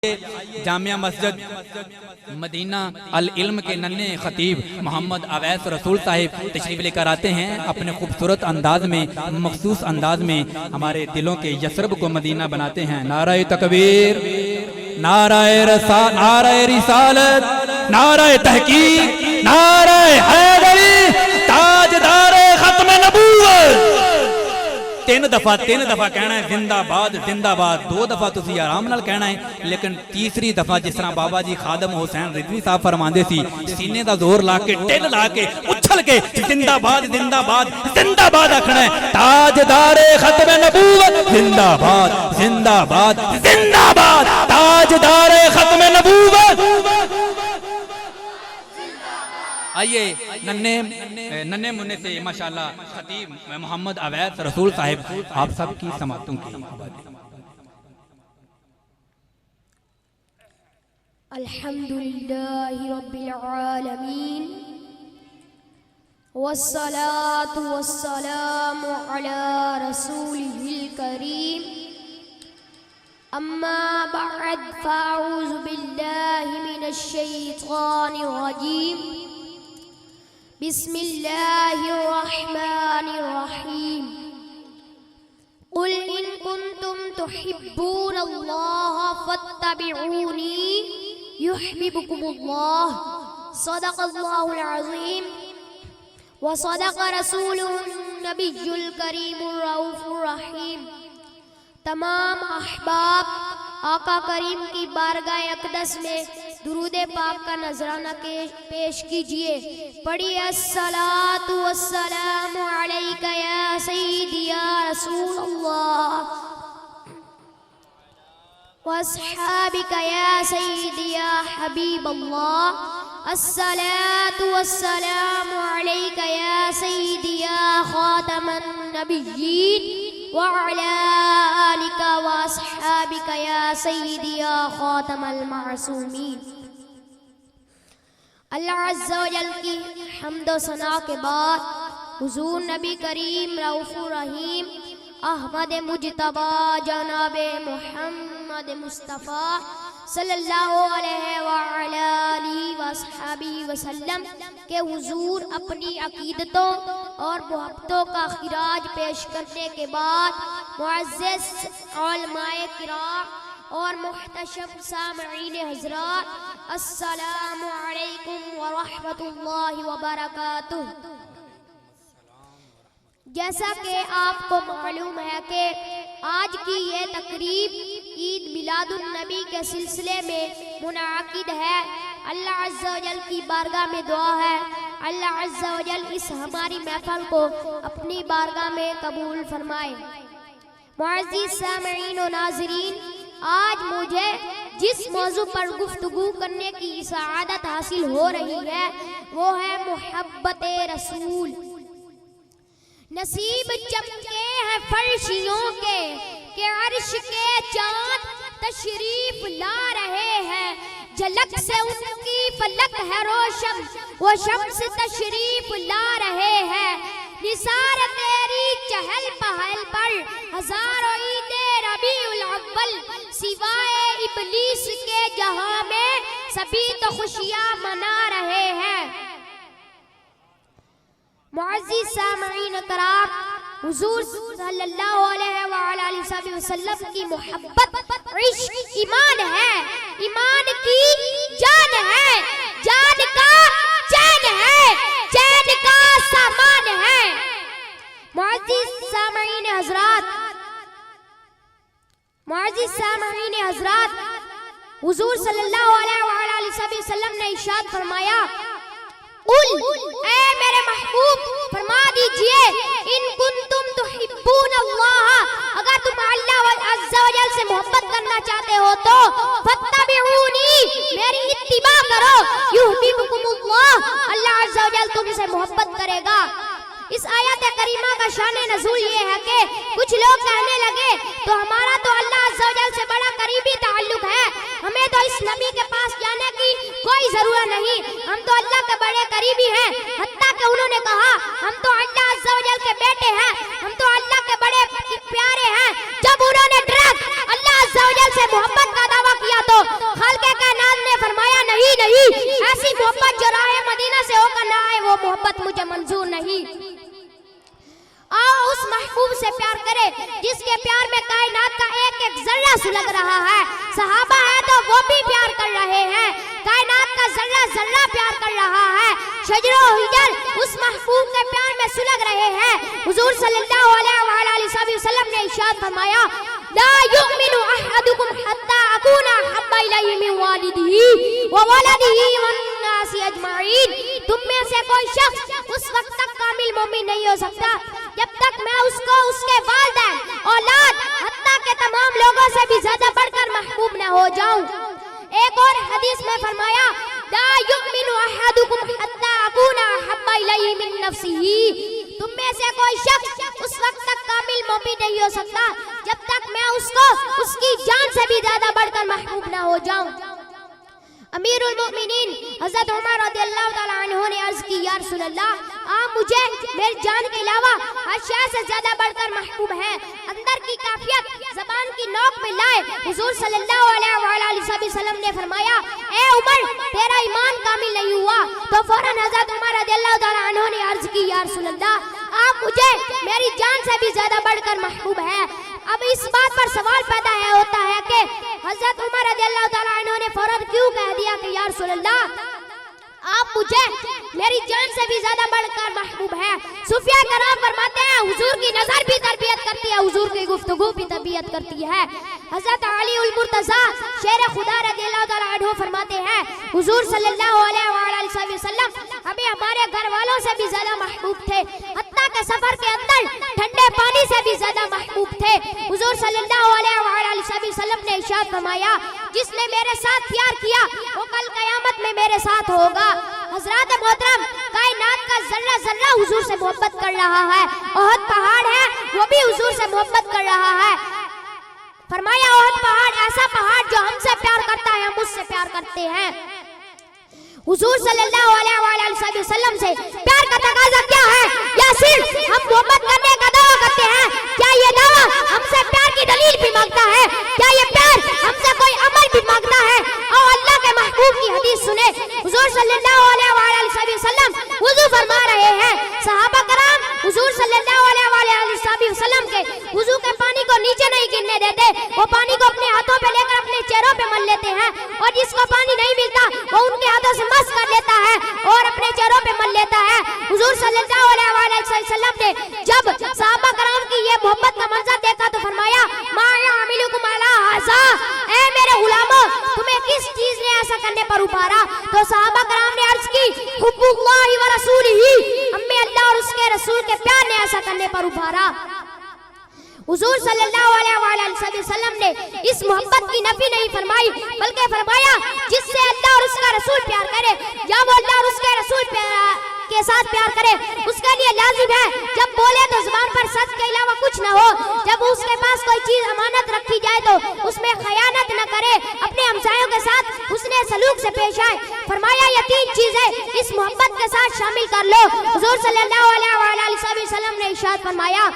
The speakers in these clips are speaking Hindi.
जामिया मस्जिद मदीना अल इल्म के नन्हे खतीब मोहम्मद अवैस रसूल साहिब तशरीफ लेकर आते हैं। अपने खूबसूरत अंदाज में, मखसूस अंदाज में हमारे दिलों के यसरब को मदीना बनाते हैं। नाराए तकबीर, नाराए रिसालत, नाराए तहकीक, नाराए हैदरी, ताजदारे खत्म नबूवत। तीन दफा कहना है जिंदाबाद जिंदाबाद। दो दफा तुसी आराम नाल कहना है, लेकिन तीसरी दफा जिस तरह बाबा जी खादम हुसैन रिजवी साहब फरमांदे सी, सीने का जोर ला के, टिल ला के, उछल के जिंदाबाद जिंदाबाद जिंदाबाद आखना है। ताजदारे खत्म नबूवत जिंदाबाद जिंदाबाद जिंदाबाद, ताजदारे खत्म नबूवत। आइए नन्हे मुन्ने से माशाल्लाह खतीब मोहम्मद अवैस रसूल साहिब आप सब की समातों की। अल्हम्दुलिल्लाहि रब्बिल आलमीन वस्सलातु वस्सलामु अला रसूलिहिल करीम, अम्मा बअद फ़अऊज़ु बिल्लाहि मिनश शैतानिर रजीम, बिस्मिल्लाहिर्रहमानिर्रहीम। कुल इन कुंतुम तुहिब्बूनल्लाह फत्तबिऊनी युहब्बिबुकुमुल्लाह। सदक़ल्लाहुल अज़ीम व सदक़ रसूलुहुन नबियुल करीमुर रऊफ़ुर रहीम। तमाम अहबाब आका करीम की बारगाह अक़दस में दुरूद पाक का नजराना पेश कीजिए। पढ़िए अस्सलातु वस्सलामु अलैका या सय्यदी या रसूलल्लाह वअस्हाबिका या सय्यदी या हबीबल्लाह। अस्सलातु वस्सलामु अलैका या सय्यदी या खातमन नबिय्यीन व अला आलिका व अस्हाबिका या सय्यदी या खातमल मासूमीन। अल्लाह अज़्ज़ा व जल की हम्द व सना के बाद हुज़ूर नबी करीम रऊफ़ुर रहीम अहमद मुज्तबा जनाबे मुहम्मद मुस्तफ़ा सल्लल्लाहु अलैहि व अला आलिहि व अस्हाबिहि वसल्लम के हुज़ूर अपनी अक़ीदतों और मोहब्बतों का खिराज पेश करने के बाद मुअज़्ज़ज़ उलमाए किराम और मुहतशम सामईन हज़रात, अस्सलामु अलैकुम व रहमतुल्लाहि व बरकातुह। जैसा कि आपको मालूम है कि आज की ये तकरीब ईद मिलादुन नबी के सिलसिले में मुनाकिद है। अल्लाह अज़्ज़ा व जल की बारगाह में दुआ है, अल्लाह अज़्ज़ा व जल इस हमारी महफिल को अपनी बारगाह में कबूल फरमाए। मुअज़्ज़िज़ सामईन व नाज़रीन, आज मुझे जिस मौजू पर गुफ्तगू करने की सआदत हासिल हो रही है वो है मोहब्बत रसूल। नसीब चमके हैं फर्शियों के कि अर्श के चाँद तशरीफ ला रहे हैं। झलक से उनकी फलक है रोशन, वो शम्स तशरीफ ला रहे हैं। निसार तेरी चहल पहल पर हजारों ईदे रबीउल अव्वल, सिवाए इब्लीस के जहां में सभी तो खुशियां मना रहे हैं। मुअज़्ज़िज़ सामईन कराम, हुज़ूर सल्लल्लाहु अलैहि व आलिहि वसल्लम की मोहब्बत इश्क ईमान है, ईमान की जान है, जान का चैन है, चैन का सामान है। मुअज़्ज़िज़ सामईन हज़रात, हुज़ूर सल्लल्लाहु अलैहि व आलिहि वसल्लम ने इरशाद फरमाया, कुल ऐ मेरे महबूब फरमा दीजिए, इन कुंतुम तुहिब्बूनल्लाह, अगर तुम अल्लाह अज़्ज़ा व जल से मोहब्बत करना चाहते हो तो फत्तबिऊनी, मेरी इत्तिबा करो, युहब्बिबुकुमुल्लाह, अल्लाह अज़्ज़ा व जल तुमसे मोहब्बत करेगा। इस आयत करीमा का शान नज़ूल ये है कि कुछ लोग कहने लगे तो हमारा तो अल्लाह अज़्ज़ा व जल से बड़ा करीबी ताल्लुक है, हमें तो इस नबी के पास जाने की कोई जरूरत नहीं, हम तो अल्लाह के बड़े करीबी हैं। हत्ता कि उन्होंने कहा हम तो अल्लाह अज़्ज़ा व जल के बेटे हैं, हम तो अल्लाह के बड़े प्यारे हैं। जब उन्होंने डायरेक्ट अल्लाह अज़्ज़ा व जल से मोहब्बत का दावा किया तो महबूब से प्यार करे जिसके प्यार में कायनात का एक एक जर्रा सुलग रहा है। सहाबा है तो वो भी प्यार कर रहे हैं, कायनात का जर्रा जर्रा प्यार कर रहा है। शजरो हिजर उस महबूब के प्यार में सुलग रहे हैं। हुजूर सल्लल्लाहु अलैहि वसल्लम ने इरशाद फरमाया, ला युमिनु अहदुकुम हत्ता अकूना हब्बा इलैहि मिन वालिदिही व वलदिही वन नासी अजमाइन। तुम में से कोई शख्स उस वक्त तक कामिल मोमिन नहीं हो सकता जब तक मैं उसको उसके वालिदैन, औलाद, हत्ता के तमाम लोगों से भी ज्यादा बढ़कर महबूब न हो जाऊं। एक और हदीस में फरमाया, ला युमिनु अहदुकुम हत्ता अकूना हब्बा इलैहि मिन नफ्सिही। तुम में से कोई शख्स उस वक्त तक कामिल मोमिन नहीं हो सकता जब तक मैं उसको उसकी जान से भी ज्यादा बढ़कर महबूब न हो जाऊं। अमीरुल मोमिनीन हज़रत उमर रज़ियल्लाहु तआला अन्हु ने अर्ज की, या रसूल अल्लाह, आप मुझे मेरी जान के अलावा हर शय से ज्यादा बढ़कर महबूब हैं। अंदर की काफियत ज़बान की नोक में लाए हुजूर सल्लल्लाहु अलैहि वसल्लम ने फरमाया, ए उमर, तेरा ईमान कामिल नहीं हुआ। तो फौरन हज़रत उमर रज़ियल्लाहु तआला अन्हु ने अर्ज की, या रसूल अल्लाह, आप मुझे मेरी जान से भी ज्यादा बढ़कर महबूब है। अब इस बात पर सवाल पैदा होता है कि हज़रत उमर रज़ियल्लाहु तआला अन्हु ने फौरन क्यों कह दिया कि या रसूल अल्लाह, आप मुझे मेरी जान से भी ज्यादा बढ़कर महबूब है। सूफिया कराम फरमाते हैं, हुजूर की नजर भी तरबियत करती है, हुजूर की गुफ्तगू भी तरबियत करती है। हज़रत अली उल मुर्तज़ा शेर खुदा रज़ियल्लाहु तआला अन्हु फरमाते हैं, हुजूर सल्लल्लाहु अलैहि वसल्लम हमें हमारे घर वालों से भी ज्यादा महबूब थे, हत्ता के सफर के अंदर ठंडे पानी से भी ज्यादा महबूब थे। हुजूर सल्लल्लाहु अलैहि वसल्लम ने इरशाद फरमाया, जिसने मेरे साथ प्यार किया वो कल कयामत में मेरे साथ होगा। हज़रात मोहतरम, कायनात का जर्रा जर्रा हुजूर से मोहब्बत कर रहा है। ओहद पहाड़ है वो भी हुजूर से मोहब्बत कर रहा है। फरमाया, ओहद पहाड़ ऐसा पहाड़ जो हमसे प्यार करता है, हम उससे प्यार करते हैं। हुजूर सल्लल्लाहु अलैहि वसल्लम से प्यार का तकाजा क्या है? या सिर्फ हम मोहब्बत करने का दावा करते हैं? क्या ये दावा हमसे प्यार की दलील भी मांगता है? क्या ये प्यार हमसे कोई अमल भी मांगता है? और अल्लाह के महबूब की हदीस सुने। हुजूर सल्लल्लाहु अलैहि वसल्लम वुजू फरमा रहे हैं। सहाबा कराम हुजूर सल्लल्लाहु अलैहि वसल्लम के वुजू के पानी को नीचे नहीं गिरने देते, वो पानी को अपने हाथों पे लेकर अपने चेहरों पे मल लेते हैं, और जिसको पानी नहीं मिलता वो उनके हाथों से मस कर लेता है और अपने चेहरों पे मल लेता है। हुजूर सल्लल्लाहु अलैहि वसल्लम ने जब सहाबा कराम की ये मोहब्बत का मंजर देखा तो फरमाया, मा यामिलुकुम अला हाज़ा, ए मेरे गुलामों, तुम्हें किस चीज ने ऐसा करने पर उभारा? तो सहाबा कराम ने अर्ज की, हुब्बुल्लाहि व रसूलिही, हमें अल्लाह और उसके रसूल के प्यार ने ऐसा करने पर उभारा। हुजूर सल्लल्लाहु अलैहि वसल्लम ने इस मोहब्बत की नफी नहीं फरमाई, बल्कि फरमाया, जिससे अल्लाह और उसका रसूल प्यार करे या वो अल्लाह और उसके रसूल के साथ प्यार करे, उसके लिए लाजिम है जब बोले तो जुबान पर सच के अलावा कुछ न हो, जब उसके पास कोई चीज अमानत रखी जाए तो उसमें खयानत न करे, अपने हमसायों के साथ हुस्ने सलूक से पेश आए। फरमाया, ये तीन चीजें इस मोहब्बत के साथ शामिल कर लो। हुजूर सल्लल्लाहु अलैहि वसल्लम ने इरशाद फरमाया,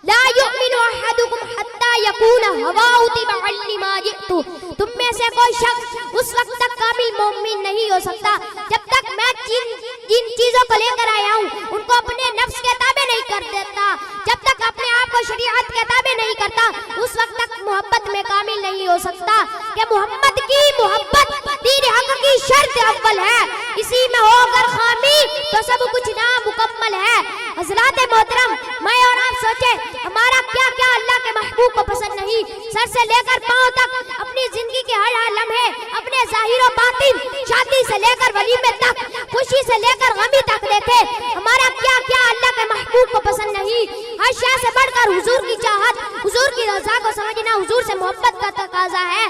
ला युमिनु अहदुकुम हत्ता यकूना हवाहु तिबअन लिमा जितु। तुम में से कोई शख्स उस वक्त तक कामिल मोमिन नहीं हो सकता जब तक मैं जिन चीजों को लेकर आया हूँ उनको अपने नफ्स के ताबे नहीं कर देता, जब तक अपने आप को शरीयत के ताबे नहीं करता, उस वक्त तक मोहब्बत में कामिल नहीं हो सकता। कि मोहम्मद की मोहब्बत दीन हक की शर्त अव्वल है, इसी में हो अगर खामी तो सब कुछ नामुकम्मल है। हज़रात मोहतरम, मैं और आप सोचे हमारा क्या क्या अल्लाह के महबूब को पसंद नहीं। सर से लेकर पांव तक अपनी जिंदगी के हर लम्हे, अपने जाहिर और बातिन, शादी से लेकर वलीमे तक, खुशी से लेकर गमी तक देखे, हमारा क्या क्या अल्लाह के महबूब को पसंद नहीं। हर शय से बढ़कर हुजूर की चाहत, हुजूर की रज़ा को समझना हुजूर से मोहब्बत का तकाजा है।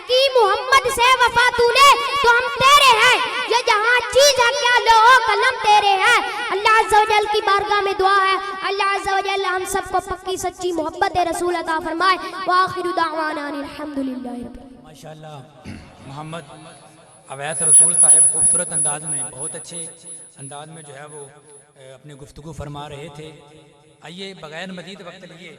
कि मोहम्मद से वफा तूने तो हम तेरे हैं, ये जहाँ चीज है क्या लो कलम तेरे हैं। अल्लाह अज़्ज़ा व जल की बारगाह में दुआ है, अल्लाह अज़्ज़ा व जल हम सबको पक्की सच्ची मोहब्बत रसूल अता फरमाए। व आखिरु दावाना अल्हम्दुलिल्लाहि रब्बिल आलमीन। माशाअल्लाह, मोहम्मद अवैस रसूल साहब खूबसूरत अंदाज में, बहुत अच्छे अंदाज में जो है वो अपनी गुफ्तगू फरमा रहे थे। आइए बगैर मजीद वक्त लिए